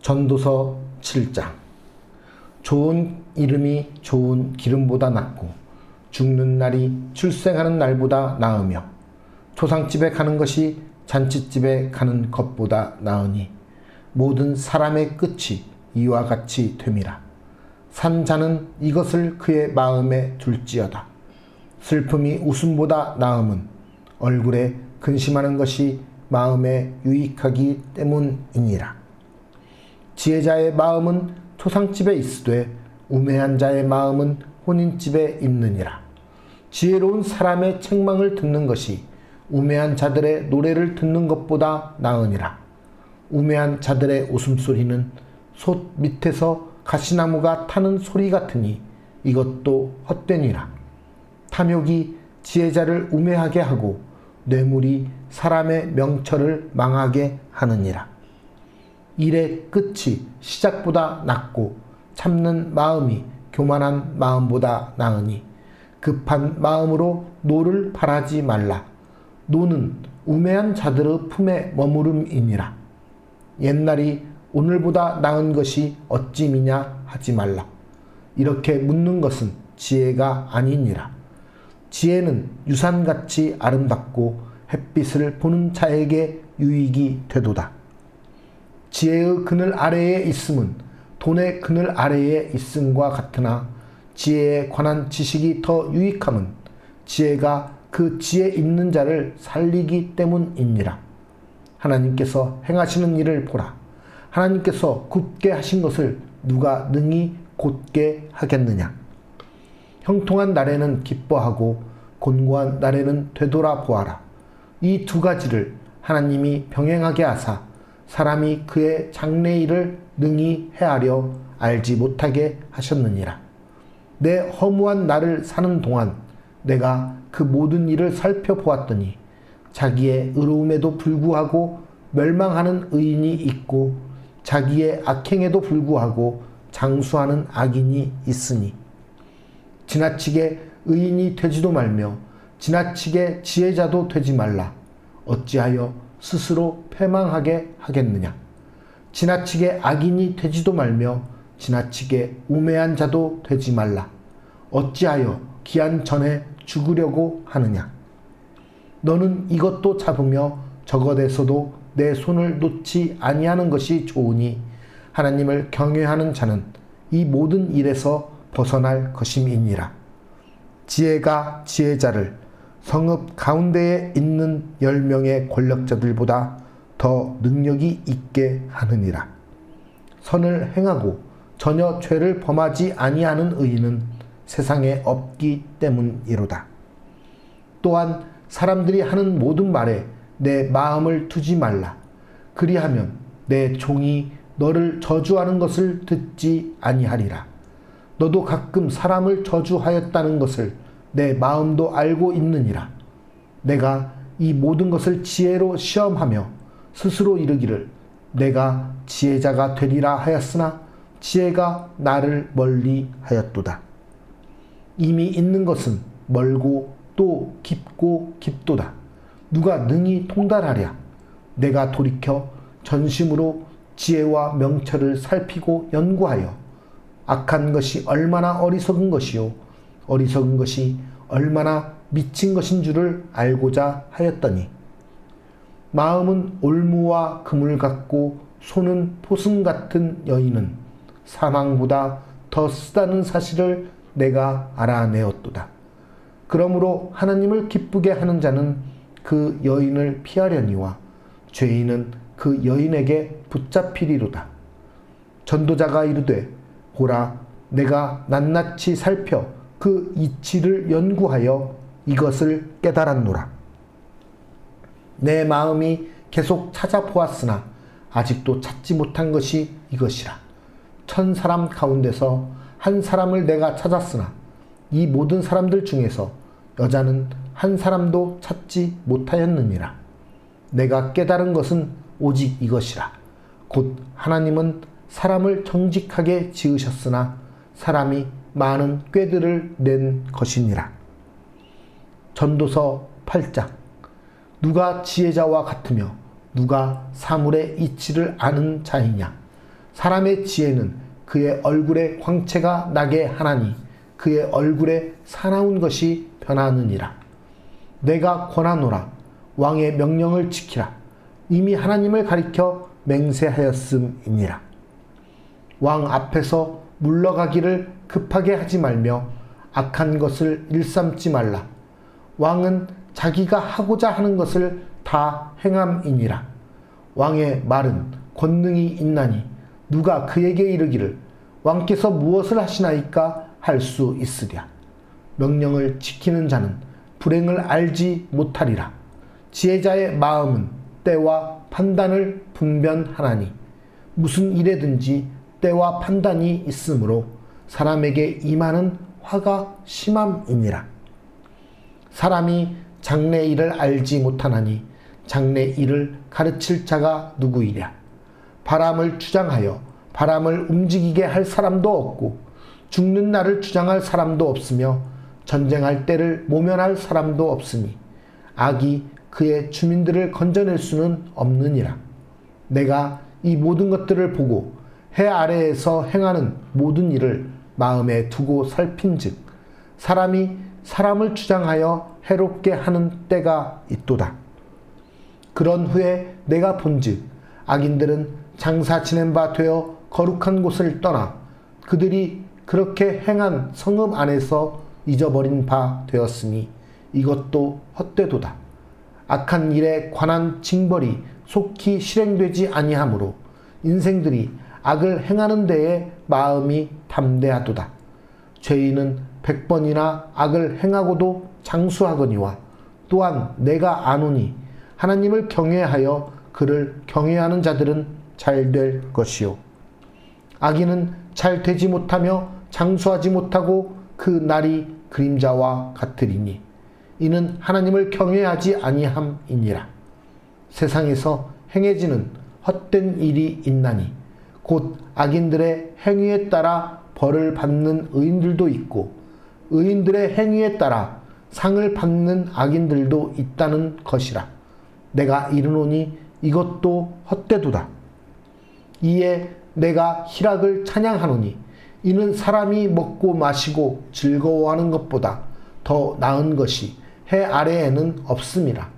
전도서 7장. 좋은 이름이 좋은 기름보다 낫고 죽는 날이 출생하는 날보다 나으며 초상집에 가는 것이 잔치집에 가는 것보다 나으니 모든 사람의 끝이 이와 같이 됨이라. 산 자는 이것을 그의 마음에 둘지어다. 슬픔이 웃음보다 나음은 얼굴에 근심하는 것이 마음에 유익하기 때문이니라. 지혜자의 마음은 초상집에 있으되 우매한 자의 마음은 혼인집에 있느니라. 지혜로운 사람의 책망을 듣는 것이 우매한 자들의 노래를 듣는 것보다 나으니라. 우매한 자들의 웃음소리는 솥 밑에서 가시나무가 타는 소리 같으니 이것도 헛되니라. 탐욕이 지혜자를 우매하게 하고 뇌물이 사람의 명철을 망하게 하느니라. 일의 끝이 시작보다 낫고 참는 마음이 교만한 마음보다 나으니 급한 마음으로 노를 바라지 말라. 노는 우매한 자들의 품에 머무름이니라. 옛날이 오늘보다 나은 것이 어찌 미냐 하지 말라. 이렇게 묻는 것은 지혜가 아니니라. 지혜는 유산같이 아름답고 햇빛을 보는 자에게 유익이 되도다. 지혜의 그늘 아래에 있음은 돈의 그늘 아래에 있음과 같으나 지혜에 관한 지식이 더 유익함은 지혜가 그 지혜 있는 자를 살리기 때문이니라. 하나님께서 행하시는 일을 보라. 하나님께서 굽게 하신 것을 누가 능히 곧게 하겠느냐. 형통한 날에는 기뻐하고 곤고한 날에는 되돌아 보아라. 이 두 가지를 하나님이 병행하게 하사 사람이 그의 장래일을 능히 헤아려 알지 못하게 하셨느니라. 내 허무한 날을 사는 동안 내가 그 모든 일을 살펴보았더니 자기의 의로움에도 불구하고 멸망하는 의인이 있고 자기의 악행에도 불구하고 장수하는 악인이 있으니 지나치게 의인이 되지도 말며 지나치게 지혜자도 되지 말라. 어찌하여 스스로 패망하게 하겠느냐. 지나치게 악인이 되지도 말며 지나치게 우매한 자도 되지 말라. 어찌하여 기한 전에 죽으려고 하느냐. 너는 이것도 잡으며 저것에서도 내 손을 놓지 아니하는 것이 좋으니 하나님을 경외하는 자는 이 모든 일에서 벗어날 것임이니라. 지혜가 지혜자를 성읍 가운데에 있는 10명의 권력자들보다 더 능력이 있게 하느니라. 선을 행하고 전혀 죄를 범하지 아니하는 의인은 세상에 없기 때문이로다. 또한 사람들이 하는 모든 말에 내 마음을 두지 말라. 그리하면 내 종이 너를 저주하는 것을 듣지 아니하리라. 너도 가끔 사람을 저주하였다는 것을 내 마음도 알고 있느니라. 내가 이 모든 것을 지혜로 시험하며 스스로 이르기를 내가 지혜자가 되리라 하였으나 지혜가 나를 멀리 하였도다. 이미 있는 것은 멀고 또 깊고 깊도다. 누가 능히 통달하랴. 내가 돌이켜 전심으로 지혜와 명철을 살피고 연구하여 악한 것이 얼마나 어리석은 것이요 어리석은 것이 얼마나 미친 것인 줄을 알고자 하였더니 마음은 올무와 그물 같고 손은 포승 같은 여인은 사망보다 더 쓰다는 사실을 내가 알아내었도다. 그러므로 하나님을 기쁘게 하는 자는 그 여인을 피하려니와 죄인은 그 여인에게 붙잡히리로다. 전도자가 이르되 보라, 내가 낱낱이 살펴 그 이치를 연구하여 이것을 깨달았노라. 내 마음이 계속 찾아보았으나 아직도 찾지 못한 것이 이것이라. 1000사람 가운데서 한 사람을 내가 찾았으나 이 모든 사람들 중에서 여자는 한 사람도 찾지 못하였느니라. 내가 깨달은 것은 오직 이것이라. 곧 하나님은 사람을 정직하게 지으셨으나 사람이 많은 꾀들을 낸 것이니라. 전도서 8장. 누가 지혜자와 같으며 누가 사물의 이치를 아는 자이냐. 사람의 지혜는 그의 얼굴에 광채가 나게 하나니 그의 얼굴에 사나운 것이 변하느니라. 내가 권하노라. 왕의 명령을 지키라. 이미 하나님을 가리켜 맹세하였음이니라. 왕 앞에서 물러가기를 급하게 하지 말며 악한 것을 일삼지 말라. 왕은 자기가 하고자 하는 것을 다 행함이니라. 왕의 말은 권능이 있나니 누가 그에게 이르기를 왕께서 무엇을 하시나이까 할 수 있으랴. 명령을 지키는 자는 불행을 알지 못하리라. 지혜자의 마음은 때와 판단을 분별하나니 무슨 일에든지 때와 판단이 있으므로 사람에게 임하는 화가 심함이니라. 사람이 장래 일을 알지 못하나니 장래 일을 가르칠 자가 누구이랴. 바람을 주장하여 바람을 움직이게 할 사람도 없고 죽는 날을 주장할 사람도 없으며 전쟁할 때를 모면할 사람도 없으니 악이 그의 주민들을 건져낼 수는 없느니라. 내가 이 모든 것들을 보고 해 아래에서 행하는 모든 일을 마음에 두고 살핀즉 사람이 사람을 주장하여 해롭게 하는 때가 있도다. 그런 후에 내가 본즉 악인들은 장사 지낸 바 되어 거룩한 곳을 떠나 그들이 그렇게 행한 성읍 안에서 잊어버린 바 되었으니 이것도 헛되도다. 악한 일에 관한 징벌이 속히 실행되지 아니하므로 인생들이 악을 행하는 데에 마음이 담대하도다. 죄인은 100번이나 악을 행하고도 장수하거니와 또한 내가 아노니 하나님을 경외하여 그를 경외하는 자들은 잘 될 것이요. 악인은 잘 되지 못하며 장수하지 못하고 그 날이 그림자와 같으리니 이는 하나님을 경외하지 아니함이니라. 세상에서 행해지는 헛된 일이 있나니 곧 악인들의 행위에 따라 벌을 받는 의인들도 있고 의인들의 행위에 따라 상을 받는 악인들도 있다는 것이라. 내가 이르노니 이것도 헛되도다. 이에 내가 희락을 찬양하노니 이는 사람이 먹고 마시고 즐거워하는 것보다 더 나은 것이 해 아래에는 없음이라.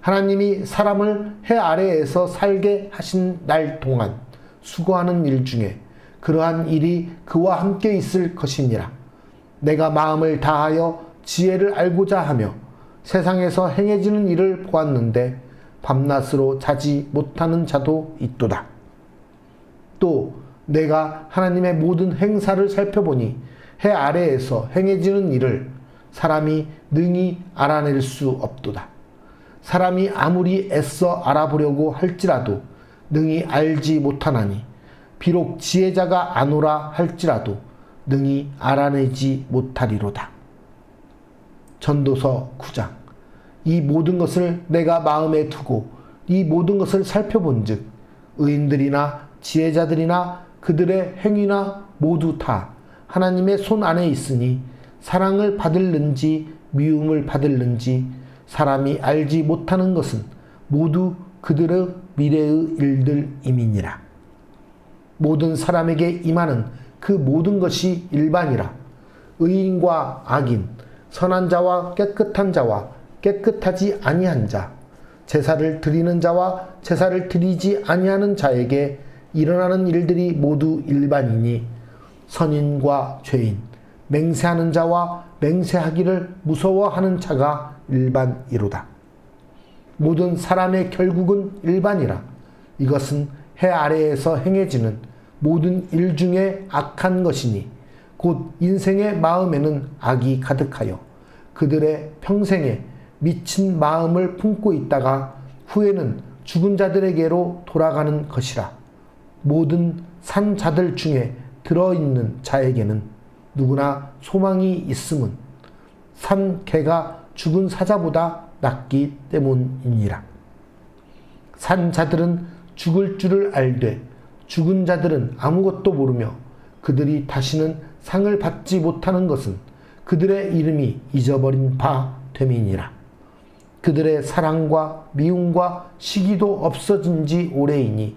하나님이 사람을 해 아래에서 살게 하신 날 동안 수고하는 일 중에 그러한 일이 그와 함께 있을 것이니라. 내가 마음을 다하여 지혜를 알고자 하며 세상에서 행해지는 일을 보았는데 밤낮으로 자지 못하는 자도 있도다. 또 내가 하나님의 모든 행사를 살펴보니 해 아래에서 행해지는 일을 사람이 능히 알아낼 수 없도다. 사람이 아무리 애써 알아보려고 할지라도 능히 알지 못하나니 비록 지혜자가 아노라 할지라도 능히 알아내지 못하리로다. 전도서 9장. 이 모든 것을 내가 마음에 두고 이 모든 것을 살펴본즉 의인들이나 지혜자들이나 그들의 행위나 모두 다 하나님의 손 안에 있으니 사랑을 받을는지 미움을 받을는지 사람이 알지 못하는 것은 모두 그들의 미래의 일들임이니라. 모든 사람에게 임하는 그 모든 것이 일반이라. 의인과 악인, 선한 자와 깨끗한 자와 깨끗하지 아니한 자, 제사를 드리는 자와 제사를 드리지 아니하는 자에게 일어나는 일들이 모두 일반이니 선인과 죄인, 맹세하는 자와 맹세하기를 무서워하는 자가 일반이로다. 모든 사람의 결국은 일반이라. 이것은 해 아래에서 행해지는 모든 일 중에 악한 것이니 곧 인생의 마음에는 악이 가득하여 그들의 평생에 미친 마음을 품고 있다가 후에는 죽은 자들에게로 돌아가는 것이라. 모든 산 자들 중에 들어있는 자에게는 누구나 소망이 있음은 산 개가 죽은 사자보다 낫기 때문이니라. 산 자들은 죽을 줄을 알되 죽은 자들은 아무것도 모르며 그들이 다시는 상을 받지 못하는 것은 그들의 이름이 잊어버린 바 됨이니라. 그들의 사랑과 미움과 시기도 없어진 지 오래이니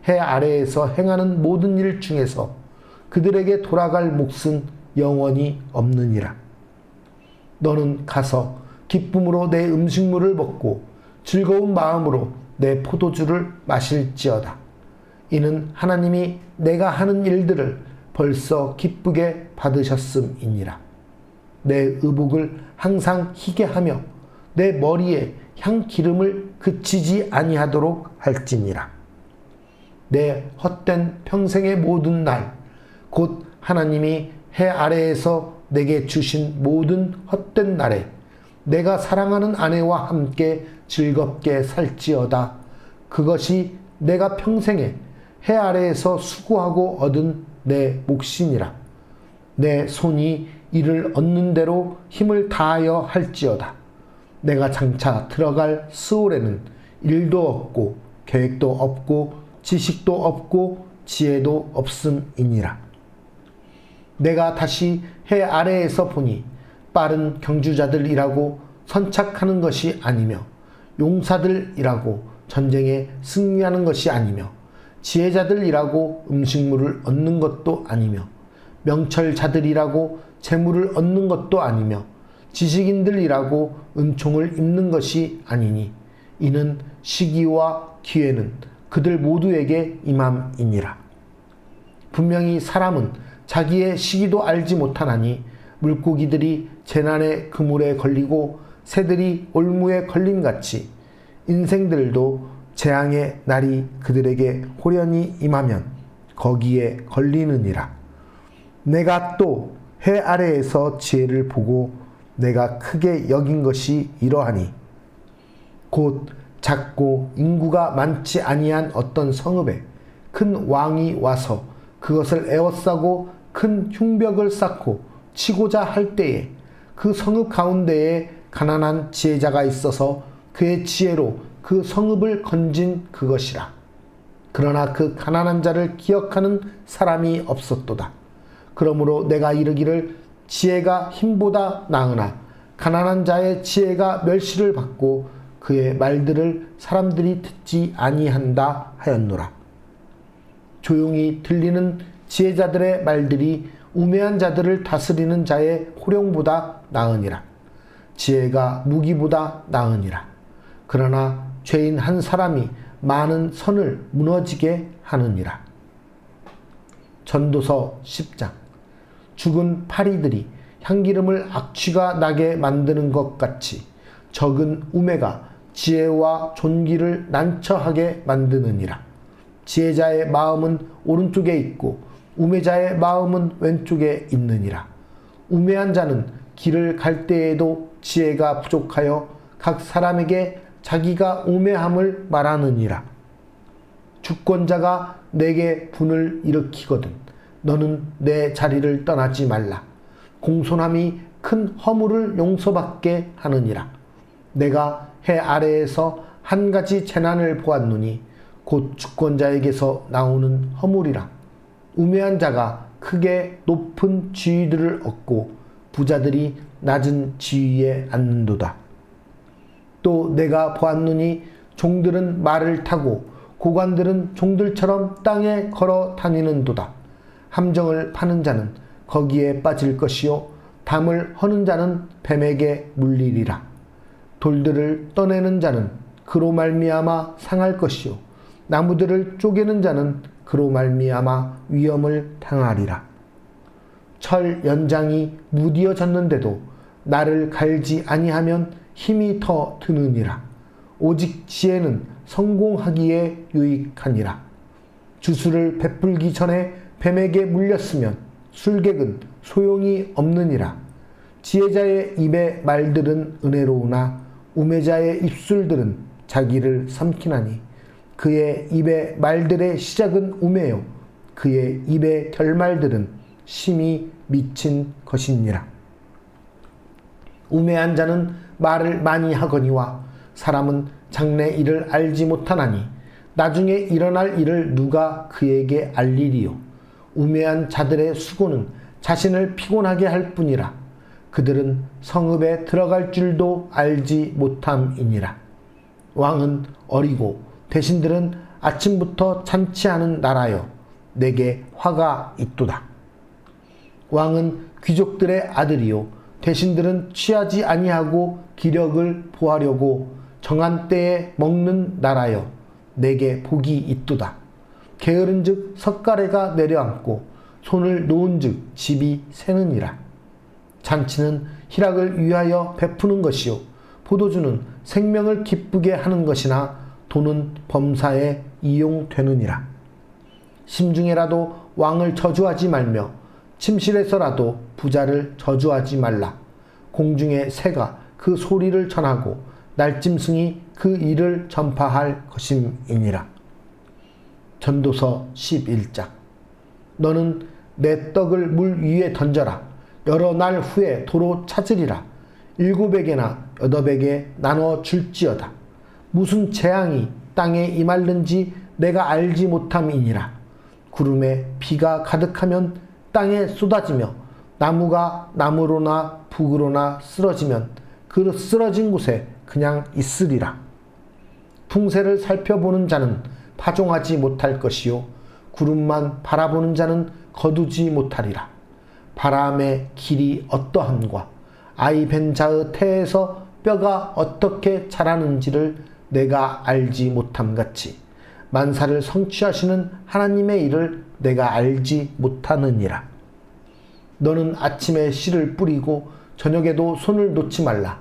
해 아래에서 행하는 모든 일 중에서 그들에게 돌아갈 몫은 영원히 없느니라. 너는 가서 기쁨으로 내 음식물을 먹고 즐거운 마음으로 내 포도주를 마실지어다. 이는 하나님이 내가 하는 일들을 벌써 기쁘게 받으셨음이니라. 내 의복을 항상 희게 하며 내 머리에 향기름을 그치지 아니하도록 할지니라. 내 헛된 평생의 모든 날, 곧 하나님이 해 아래에서 내게 주신 모든 헛된 날에 내가 사랑하는 아내와 함께 즐겁게 살지어다. 그것이 내가 평생에 해 아래에서 수고하고 얻은 내 몫이니라. 내 손이 이를 얻는 대로 힘을 다하여 할지어다. 내가 장차 들어갈 스올에는 일도 없고 계획도 없고 지식도 없고 지혜도 없음이니라. 내가 다시 해 아래에서 보니 빠른 경주자들이라고 선착하는 것이 아니며 용사들이라고 전쟁에 승리하는 것이 아니며 지혜자들이라고 음식물을 얻는 것도 아니며 명철자들이라고 재물을 얻는 것도 아니며 지식인들이라고 은총을 입는 것이 아니니 이는 시기와 기회는 그들 모두에게 임함이니라. 분명히 사람은 자기의 시기도 알지 못하나니 물고기들이 재난의 그물에 걸리고 새들이 올무에 걸림같이 인생들도 재앙의 날이 그들에게 호련히 임하면 거기에 걸리느니라. 내가 또 해 아래에서 지혜를 보고 내가 크게 여긴 것이 이러하니 곧 작고 인구가 많지 아니한 어떤 성읍에 큰 왕이 와서 그것을 에워싸고 큰 흉벽을 쌓고 치고자 할 때에 그 성읍 가운데에 가난한 지혜자가 있어서 그의 지혜로 그 성읍을 건진 그것이라. 그러나 그 가난한 자를 기억하는 사람이 없었도다. 그러므로 내가 이르기를 지혜가 힘보다 나으나 가난한 자의 지혜가 멸시를 받고 그의 말들을 사람들이 듣지 아니한다 하였노라. 조용히 들리는 지혜자들의 말들이 우매한 자들을 다스리는 자의 호령보다 나으니라. 지혜가 무기보다 나으니라. 그러나 죄인 한 사람이 많은 선을 무너지게 하느니라. 전도서 10장. 죽은 파리들이 향기름을 악취가 나게 만드는 것 같이 적은 우매가 지혜와 존귀를 난처하게 만드느니라. 지혜자의 마음은 오른쪽에 있고 우매자의 마음은 왼쪽에 있느니라. 우매한 자는 길을 갈 때에도 지혜가 부족하여 각 사람에게 자기가 우매함을 말하느니라. 주권자가 내게 분을 일으키거든 너는 내 자리를 떠나지 말라. 공손함이 큰 허물을 용서받게 하느니라. 내가 해 아래에서 한 가지 재난을 보았노니 곧 주권자에게서 나오는 허물이라. 우매한 자가 크게 높은 지위들을 얻고 부자들이 낮은 지위에 앉는도다. 또 내가 보았노니 종들은 말을 타고 고관들은 종들처럼 땅에 걸어 다니는도다. 함정을 파는 자는 거기에 빠질 것이요 담을 허는 자는 뱀에게 물리리라. 돌들을 떠내는 자는 그로 말미암아 상할 것이요 나무들을 쪼개는 자는 그로 말미암아 위험을 당하리라. 철 연장이 무디어졌는데도 나를 갈지 아니하면 힘이 더 드느니라. 오직 지혜는 성공하기에 유익하니라. 주술을 베풀기 전에 뱀에게 물렸으면 술객은 소용이 없느니라. 지혜자의 입의 말들은 은혜로우나 우매자의 입술들은 자기를 삼키나니 그의 입의 말들의 시작은 우매요 그의 입의 결말들은 심히 미친 것이니라. 우매한 자는 말을 많이 하거니와 사람은 장래 일을 알지 못하나니 나중에 일어날 일을 누가 그에게 알리리요. 우매한 자들의 수고는 자신을 피곤하게 할 뿐이라. 그들은 성읍에 들어갈 줄도 알지 못함이니라. 왕은 어리고 대신들은 아침부터 잔치하는 나라여 내게 화가 있도다. 왕은 귀족들의 아들이요 대신들은 취하지 아니하고 기력을 보하려고 정한 때에 먹는 나라여 내게 복이 있도다. 게으른즉 석가래가 내려앉고 손을 놓은즉 집이 새느니라. 잔치는 희락을 위하여 베푸는 것이요 포도주는 생명을 기쁘게 하는 것이나 돈은 범사에 이용되느니라. 심중에라도 왕을 저주하지 말며 침실에서라도 부자를 저주하지 말라. 공중의 새가 그 소리를 전하고 날짐승이 그 일을 전파할 것임이니라. 전도서 11장. 너는 내 떡을 물 위에 던져라. 여러 날 후에 도로 찾으리라. 7에게나 8에게 나눠 줄지어다. 무슨 재앙이 땅에 임할는지 내가 알지 못함이니라. 구름에 비가 가득하면 땅에 쏟아지며 나무가 나무로나 북으로나 쓰러지면 그 쓰러진 곳에 그냥 있으리라. 풍세를 살펴보는 자는 파종하지 못할 것이요 구름만 바라보는 자는 거두지 못하리라. 바람의 길이 어떠함과 아이 벤 자의 태에서 뼈가 어떻게 자라는지를 내가 알지 못함같이 만사를 성취하시는 하나님의 일을 내가 알지 못하느니라. 너는 아침에 씨를 뿌리고 저녁에도 손을 놓지 말라.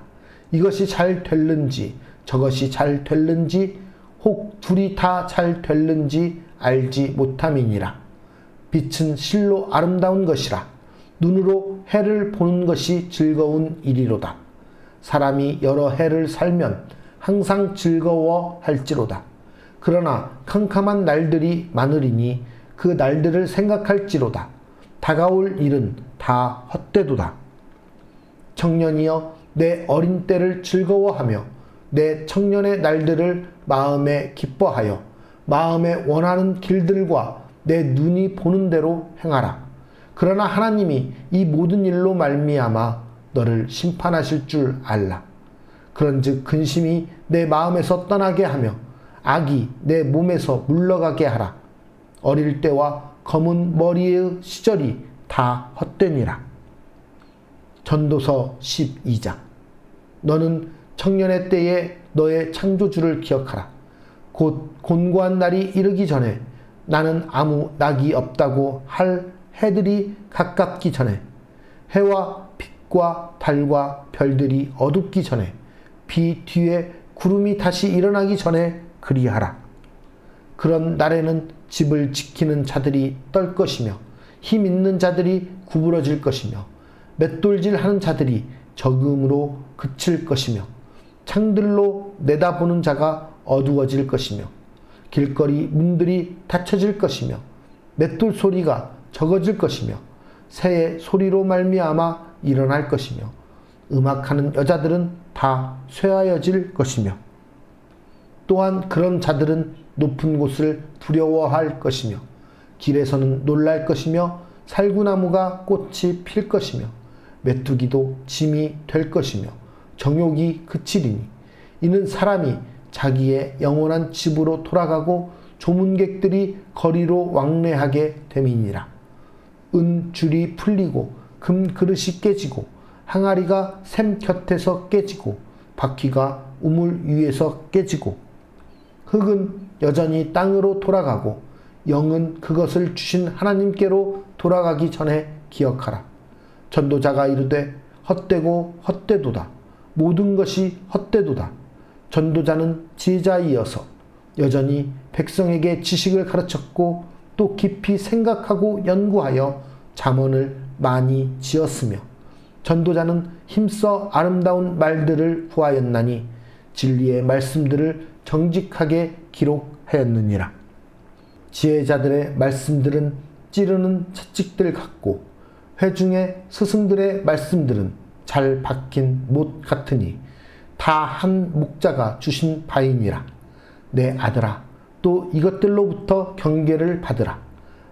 이것이 잘 될는지 저것이 잘 될는지 혹 둘이 다 잘 될는지 알지 못함이니라. 빛은 실로 아름다운 것이라. 눈으로 해를 보는 것이 즐거운 일이로다. 사람이 여러 해를 살면 항상 즐거워할지로다. 그러나 캄캄한 날들이 많으리니 그 날들을 생각할지로다. 다가올 일은 다 헛되도다. 청년이여 내 어린 때를 즐거워하며 내 청년의 날들을 마음에 기뻐하여 마음에 원하는 길들과 내 눈이 보는 대로 행하라. 그러나 하나님이 이 모든 일로 말미암아 너를 심판하실 줄 알라. 그런즉 근심이 내 마음에서 떠나게 하며 악이 내 몸에서 물러가게 하라. 어릴 때와 검은 머리의 시절이 다 헛되니라. 전도서 12장. 너는 청년의 때에 너의 창조주를 기억하라. 곧 곤고한 날이 이르기 전에 나는 아무 낙이 없다고 할 해들이 가깝기 전에 해와 빛과 달과 별들이 어둡기 전에 비 뒤에 구름이 다시 일어나기 전에 그리하라. 그런 날에는 집을 지키는 자들이 떨 것이며 힘 있는 자들이 구부러질 것이며 맷돌질하는 자들이 적음으로 그칠 것이며 창들로 내다보는 자가 어두워질 것이며 길거리 문들이 닫혀질 것이며 맷돌 소리가 적어질 것이며 새의 소리로 말미암아 일어날 것이며 음악하는 여자들은 다 쇠하여질 것이며 또한 그런 자들은 높은 곳을 두려워할 것이며 길에서는 놀랄 것이며 살구나무가 꽃이 필 것이며 메뚜기도 짐이 될 것이며 정욕이 그치리니 이는 사람이 자기의 영원한 집으로 돌아가고 조문객들이 거리로 왕래하게 됨이니라. 은줄이 풀리고 금그릇이 깨지고 항아리가 샘 곁에서 깨지고 바퀴가 우물 위에서 깨지고 흙은 여전히 땅으로 돌아가고 영은 그것을 주신 하나님께로 돌아가기 전에 기억하라. 전도자가 이르되 헛되고 헛되도다. 모든 것이 헛되도다. 전도자는 지혜자이어서 여전히 백성에게 지식을 가르쳤고 또 깊이 생각하고 연구하여 잠언을 많이 지었으며 전도자는 힘써 아름다운 말들을 구하였나니 진리의 말씀들을 정직하게 기록하였느니라. 지혜자들의 말씀들은 찌르는 채찍들 같고 회중의 스승들의 말씀들은 잘 박힌 못 같으니 다 한 목자가 주신 바이니라. 내 아들아, 또 이것들로부터 경계를 받으라.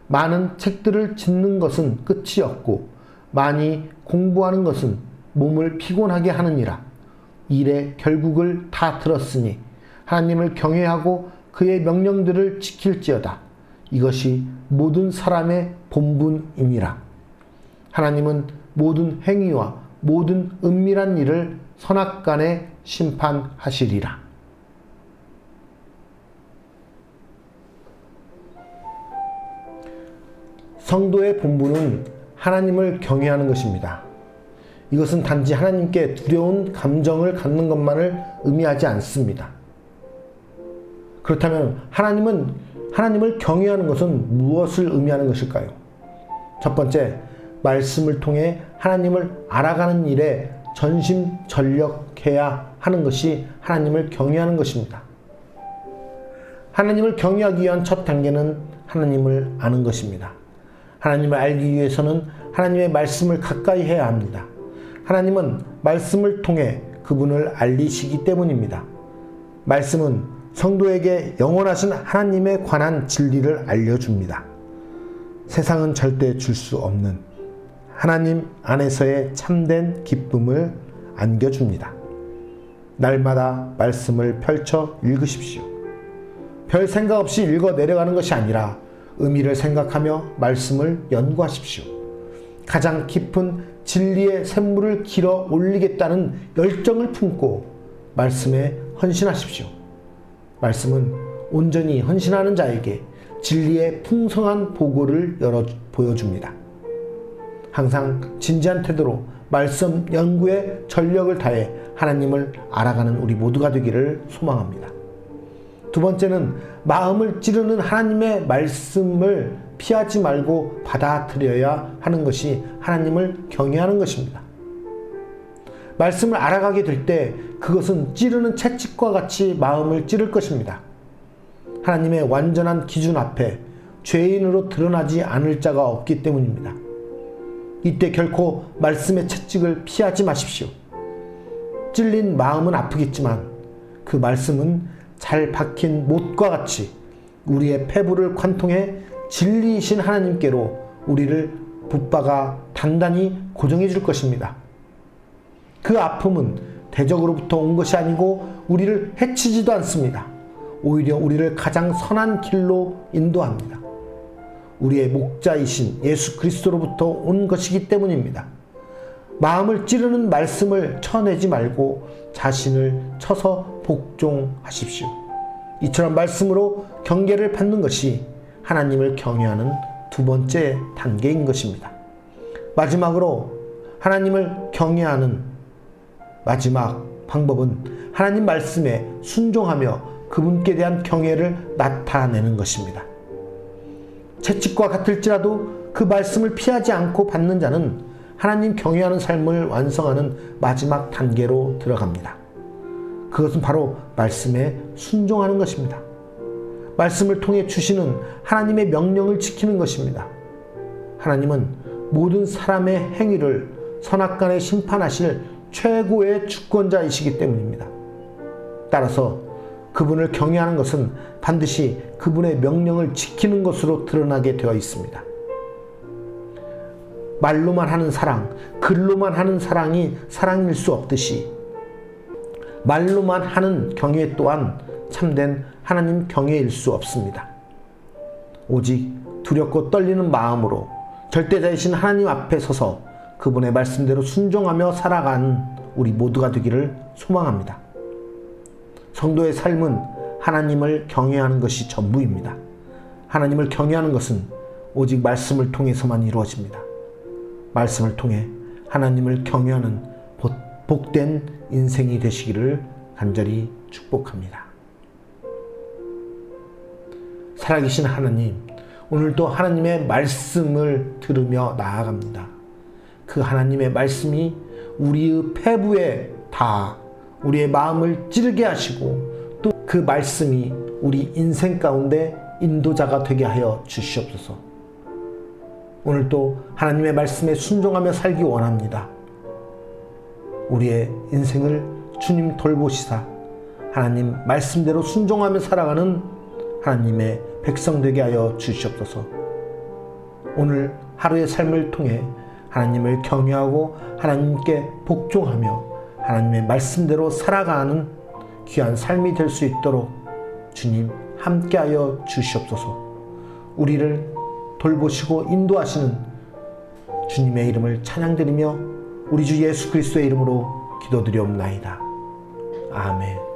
많은 책들을 짓는 것은 끝이 없고 많이 공부하는 것은 몸을 피곤하게 하느니라. 일의 결국을 다 들었으니 하나님을 경외하고 그의 명령들을 지킬지어다. 이것이 모든 사람의 본분이니라. 하나님은 모든 행위와 모든 은밀한 일을 선악간에 심판하시리라. 성도의 본분은 하나님을 경외하는 것입니다. 이것은 단지 하나님께 두려운 감정을 갖는 것만을 의미하지 않습니다. 그렇다면 하나님을 경외하는 것은 무엇을 의미하는 것일까요? 첫 번째, 말씀을 통해 하나님을 알아가는 일에 전심전력해야 하는 것이 하나님을 경외하는 것입니다. 하나님을 경외하기 위한 첫 단계는 하나님을 아는 것입니다. 하나님을 알기 위해서는 하나님의 말씀을 가까이 해야 합니다. 하나님은 말씀을 통해 그분을 알리시기 때문입니다. 말씀은 성도에게 영원하신 하나님에 관한 진리를 알려줍니다. 세상은 절대 줄 수 없는 하나님 안에서의 참된 기쁨을 안겨줍니다. 날마다 말씀을 펼쳐 읽으십시오. 별 생각 없이 읽어 내려가는 것이 아니라 의미를 생각하며 말씀을 연구하십시오. 가장 깊은 진리의 샘물을 길어 올리겠다는 열정을 품고 말씀에 헌신하십시오. 말씀은 온전히 헌신하는 자에게 진리의 풍성한 보고를 보여줍니다. 항상 진지한 태도로 말씀 연구에 전력을 다해 하나님을 알아가는 우리 모두가 되기를 소망합니다. 두 번째는 마음을 찌르는 하나님의 말씀을 피하지 말고 받아들여야 하는 것이 하나님을 경외하는 것입니다. 말씀을 알아가게 될 때 그것은 찌르는 채찍과 같이 마음을 찌를 것입니다. 하나님의 완전한 기준 앞에 죄인으로 드러나지 않을 자가 없기 때문입니다. 이때 결코 말씀의 채찍을 피하지 마십시오. 찔린 마음은 아프겠지만 그 말씀은 잘 박힌 못과 같이 우리의 폐부를 관통해 진리이신 하나님께로 우리를 붙박아 단단히 고정해 줄 것입니다. 그 아픔은 대적으로부터 온 것이 아니고 우리를 해치지도 않습니다. 오히려 우리를 가장 선한 길로 인도합니다. 우리의 목자이신 예수 그리스도로부터 온 것이기 때문입니다. 마음을 찌르는 말씀을 쳐내지 말고 자신을 쳐서 복종하십시오. 이처럼 말씀으로 경계를 받는 것이 하나님을 경외하는 두 번째 단계인 것입니다. 마지막으로 하나님을 경외하는 마지막 방법은 하나님 말씀에 순종하며 그분께 대한 경외를 나타내는 것입니다. 채찍과 같을지라도 그 말씀을 피하지 않고 받는 자는 하나님 경외하는 삶을 완성하는 마지막 단계로 들어갑니다. 그것은 바로 말씀에 순종하는 것입니다. 말씀을 통해 주시는 하나님의 명령을 지키는 것입니다. 하나님은 모든 사람의 행위를 선악간에 심판하실 최고의 주권자이시기 때문입니다. 따라서 그분을 경외하는 것은 반드시 그분의 명령을 지키는 것으로 드러나게 되어 있습니다. 말로만 하는 사랑, 글로만 하는 사랑이 사랑일 수 없듯이 말로만 하는 경외 또한 참된 하나님 경외일 수 없습니다. 오직 두렵고 떨리는 마음으로 절대자이신 하나님 앞에 서서 그분의 말씀대로 순종하며 살아가는 우리 모두가 되기를 소망합니다. 성도의 삶은 하나님을 경외하는 것이 전부입니다. 하나님을 경외하는 것은 오직 말씀을 통해서만 이루어집니다. 말씀을 통해 하나님을 경외하는 복된 인생이 되시기를 간절히 축복합니다. 살아계신 하나님, 오늘도 하나님의 말씀을 들으며 나아갑니다. 그 하나님의 말씀이 우리의 폐부에 다 우리의 마음을 찌르게 하시고 또 그 말씀이 우리 인생 가운데 인도자가 되게 하여 주시옵소서. 오늘도 하나님의 말씀에 순종하며 살기 원합니다. 우리의 인생을 주님 돌보시사 하나님 말씀대로 순종하며 살아가는 하나님의 백성 되게 하여 주시옵소서. 오늘 하루의 삶을 통해 하나님을 경외하고 하나님께 복종하며 하나님의 말씀대로 살아가는 귀한 삶이 될 수 있도록 주님 함께하여 주시옵소서. 우리를 돌보시고 인도하시는 주님의 이름을 찬양드리며 우리 주 예수 그리스도의 이름으로 기도드리옵나이다. 아멘.